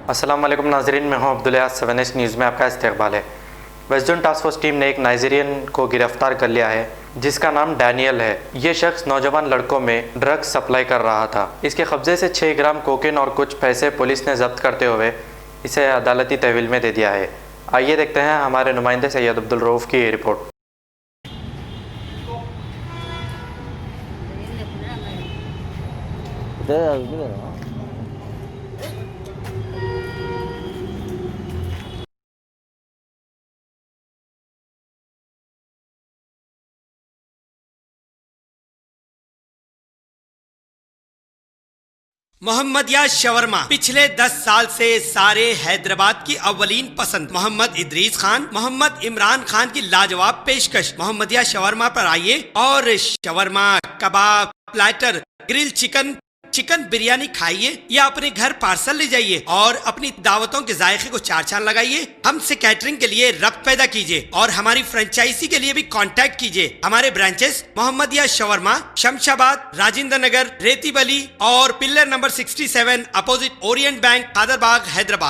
अस्सलाम वालेकुम नाज़रीन, मैं हूं अब्दुल यास। 7S न्यूज़ में आपका इस्तकबाल है। West zone task force team ने एक नाइजीरियन को गिरफ्तार कर लिया है जिसका नाम डैनियल है। ये शख्स नौजवान लड़कों में ड्रग्स सप्लाई कर रहा था। इसके कब्जे से 6 ग्राम कोकेन और कुछ पैसे पुलिस ने जब्त करते हुए इसे अदालती तहवील में दे दिया है। आइए देखते हैं हमारे नुमाइंदे सैयद अब्दुल रऊफ़ की ये रिपोर्ट। मोहम्मदिया शवरमा पिछले 10 साल से सारे हैदराबाद की अव्वलीन पसंद मोहम्मद इदरीस खान, मोहम्मद इमरान खान की लाजवाब पेशकश। मोहम्मदिया शवरमा पर आइए और shawarma, kebab, platter, grill chicken, chicken biryani खाइए या अपने घर पार्सल ले जाइए और अपनी दावतों के जायके को चार चांद लगाइए। हमसे कैटरिंग के लिए रब्त पैदा कीजिए और हमारी फ्रेंचाइजी के लिए भी कांटेक्ट कीजिए। हमारे ब्रांचेस मोहम्मदिया शवरमा, शमशाबाद, राजेंद्र नगर, रेती बली और pillar number 67 opposite Orient bank, Kadarbagh, Hyderabad.